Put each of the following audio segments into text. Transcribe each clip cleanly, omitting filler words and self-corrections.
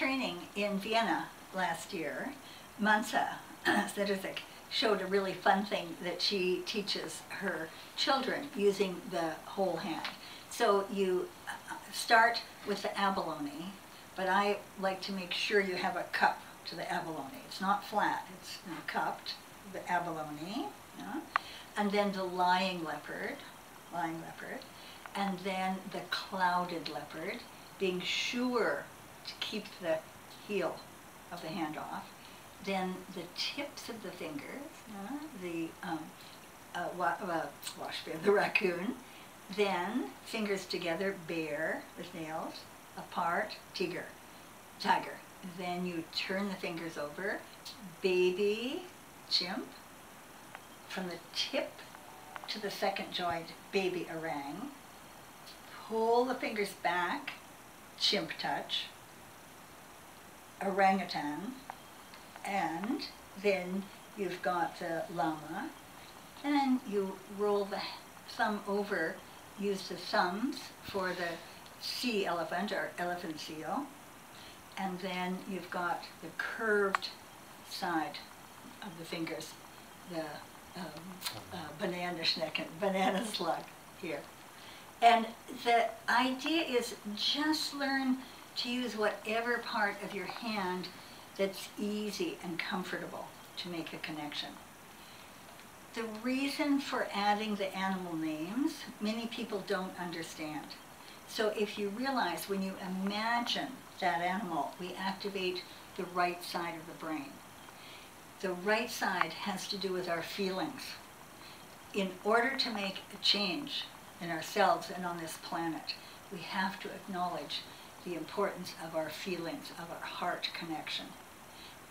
training in Vienna last year, Mansa Zedrzak showed a really fun thing that she teaches her children using the whole hand. So you start with the abalone, but I like to make sure you have a cup to the abalone. It's not flat, it's cupped, the abalone, yeah? And then the lying leopard, and then the clouded leopard, being sure to keep the heel of the hand off. Then the tips of the fingers, the wash bear, the raccoon. Then fingers together, bear with nails, apart, tiger. Then you turn the fingers over, baby, chimp. From the tip to the second joint, baby orang. Pull the fingers back, chimp touch, orangutan. And then you've got the llama, and then you roll the thumb over, use the thumbs for the sea elephant or elephant seal, and then you've got the curved side of the fingers, the banana slug here. And the idea is just learn to use whatever part of your hand that's easy and comfortable to make a connection. The reason for adding the animal names, many people don't understand. So if you realize when you imagine that animal, we activate the right side of the brain. The right side has to do with our feelings. In order to make a change in ourselves and on this planet, we have to acknowledge the importance of our feelings, of our heart connection.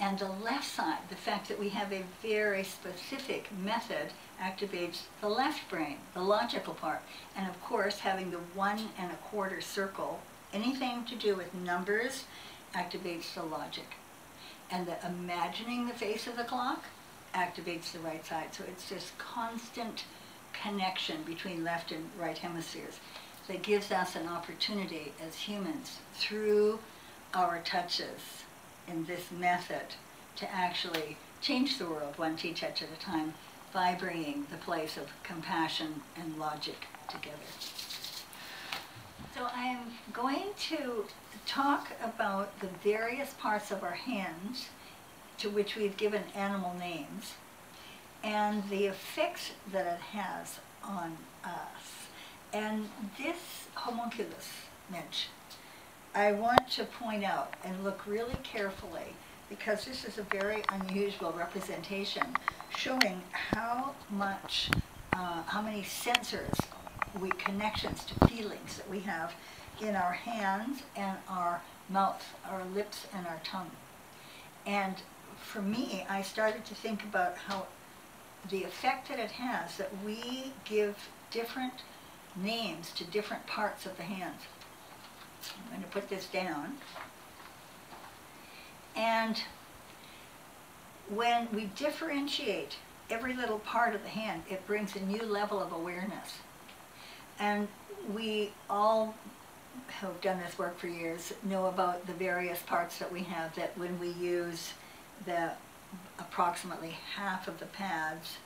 And the left side, the fact that we have a very specific method, activates the left brain, the logical part. And of course, having the 1 1/4 circle, anything to do with numbers, activates the logic. And the imagining the face of the clock activates the right side. So it's this constant connection between left and right hemispheres that gives us an opportunity as humans, through our touches in this method, to actually change the world one tea-touch at a time by bringing the place of compassion and logic together. So I'm going to talk about the various parts of our hands to which we've given animal names and the effects that it has on us. And this homunculus midge, I want to point out and look really carefully, because this is a very unusual representation showing how many sensors, connections to feelings that we have in our hands and our mouth, our lips and our tongue. And for me, I started to think about how the effect that it has, that we give different names to different parts of the hands. I'm going to put this down. And when we differentiate every little part of the hand, it brings a new level of awareness. And we all who have done this work for years know about the various parts that we have, that when we use the approximately half of the pads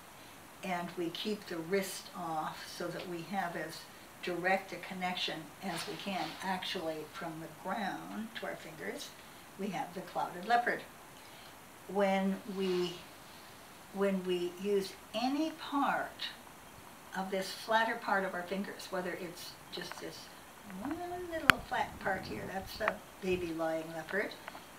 and we keep the wrist off so that we have as direct a connection as we can, actually from the ground to our fingers, we have the clouded leopard. When we use any part of this flatter part of our fingers, whether it's just this one little flat part here, that's the baby lying leopard.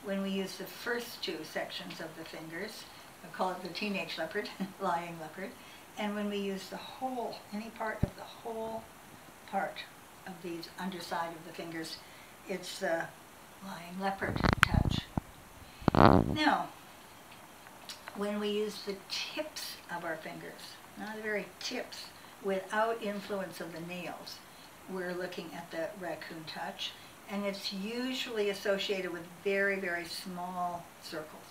When we use the first 2 sections of the fingers, I call it the teenage leopard, lying leopard. And when we use the whole, any part of the whole part of these underside of the fingers, it's the lying leopard touch. Now, when we use the tips of our fingers, not the very tips, without influence of the nails, we're looking at the raccoon touch, and it's usually associated with very, very small circles.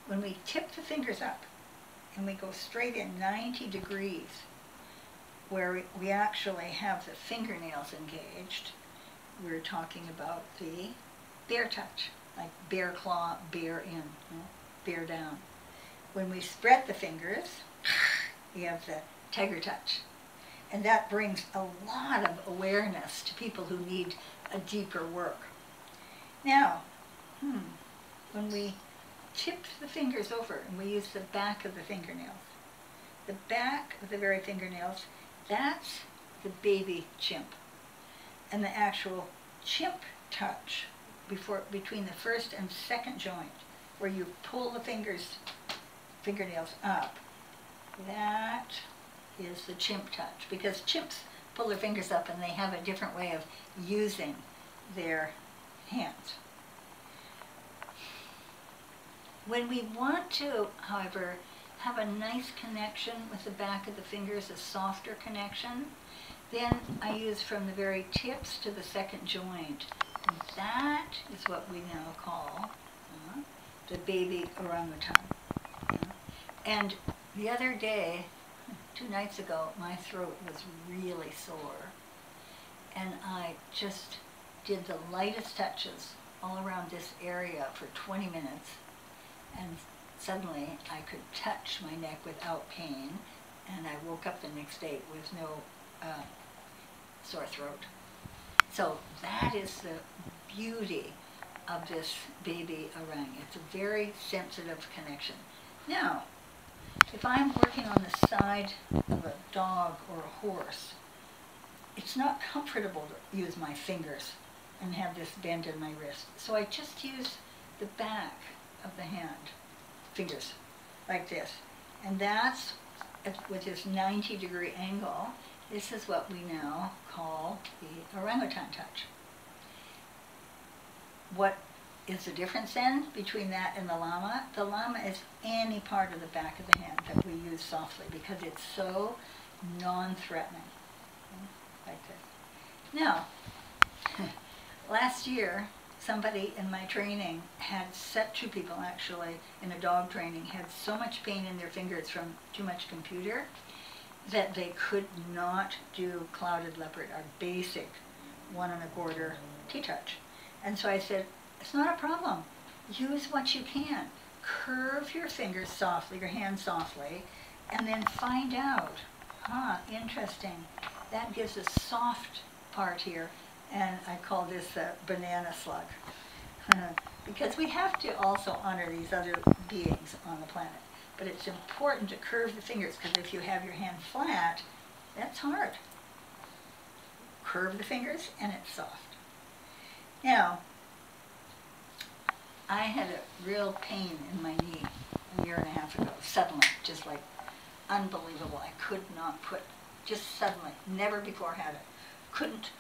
When we tip the fingers up and we go straight in 90 degrees, where we actually have the fingernails engaged, we're talking about the bear touch. like bear claw, bear in, bear down. When we spread the fingers, we have the tiger touch. And that brings a lot of awareness to people who need a deeper work. Now, when we tip the fingers over and we use the back of the fingernails, the back of the very fingernails, that's the baby chimp. And the actual chimp touch between the first and second joint, where you pull the fingernails up, that is the chimp touch, because chimps pull their fingers up and they have a different way of using their hands. When we want to, however, have a nice connection with the back of the fingers, a softer connection, then I use from the very tips to the second joint. And that is what we now call the baby orangutan. And the other day, 2 nights ago, my throat was really sore. And I just did the lightest touches all around this area for 20 minutes. And suddenly I could touch my neck without pain. And I woke up the next day with no sore throat. So that is the beauty of this baby orang. It's a very sensitive connection. Now, if I'm working on the side of a dog or a horse, it's not comfortable to use my fingers and have this bend in my wrist. So I just use the back of the hand, fingers, like this. And that's, with this 90-degree angle, this is what we now call the orangutan touch. What is the difference then between that and the llama? The llama is any part of the back of the hand that we use softly because it's so non-threatening, like this. Now, last year, somebody in my training had two people actually in a dog training had so much pain in their fingers from too much computer that they could not do clouded leopard, our basic 1 1/4 T-touch. And so I said, it's not a problem. Use what you can. Curve your fingers softly, your hand softly, and then find out, interesting. That gives a soft part here, and I call this a banana slug. Because we have to also honor these other beings on the planet. But it's important to curve the fingers, because if you have your hand flat, that's hard. Curve the fingers, and it's soft. Now, I had a real pain in my knee a year and a half ago, suddenly, just like unbelievable. I could not put, just suddenly, never before had it, couldn't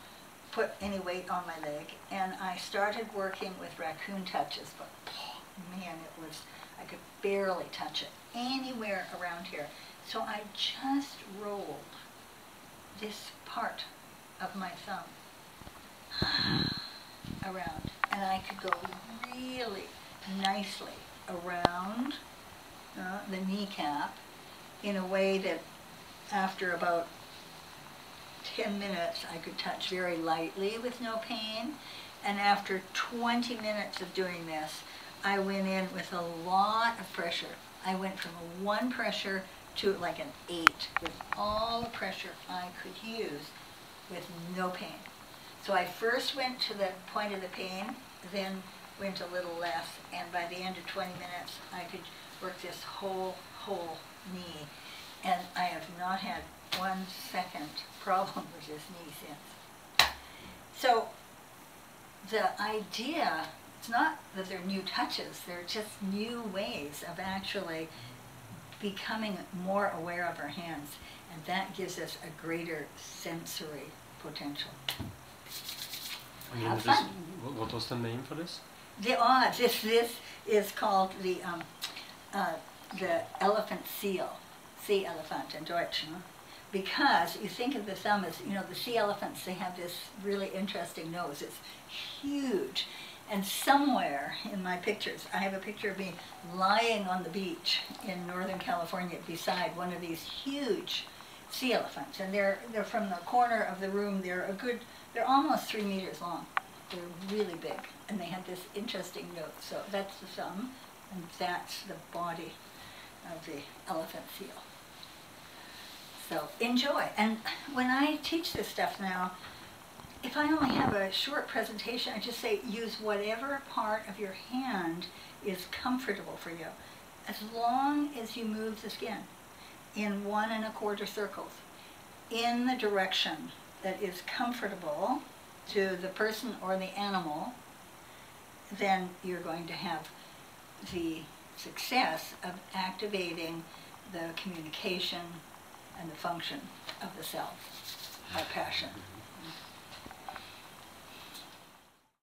put any weight on my leg, and I started working with raccoon touches, but man, it was, I could barely touch it anywhere around here. So I just rolled this part of my thumb around, and I could go really nicely around the kneecap in a way that after about 10 minutes I could touch very lightly with no pain, and after 20 minutes of doing this I went in with a lot of pressure. I went from a 1 pressure to like an 8 with all the pressure I could use with no pain. So I first went to the point of the pain, then went a little less, and by the end of 20 minutes I could work this whole knee, and I have not had 1 second problem with this knee since. So the idea, it's not that they're new touches, they're just new ways of actually becoming more aware of our hands, and that gives us a greater sensory potential. Have fun. What was the name for this? This is called the elephant seal, sea elephant in Deutsch, because you think of the thumb as, the sea elephants, they have this really interesting nose. It's huge. And somewhere in my pictures, I have a picture of me lying on the beach in Northern California beside one of these huge sea elephants. And they're from the corner of the room, they're almost 3 meters long. They're really big, and they had this interesting note. So that's the thumb, and that's the body of the elephant seal. So enjoy. And when I teach this stuff now, if I only have a short presentation, I just say use whatever part of your hand is comfortable for you, as long as you move the skin in 1 1/4 circles in the direction that is comfortable to the person or the animal, then you're going to have the success of activating the communication and the function of the cell by passion.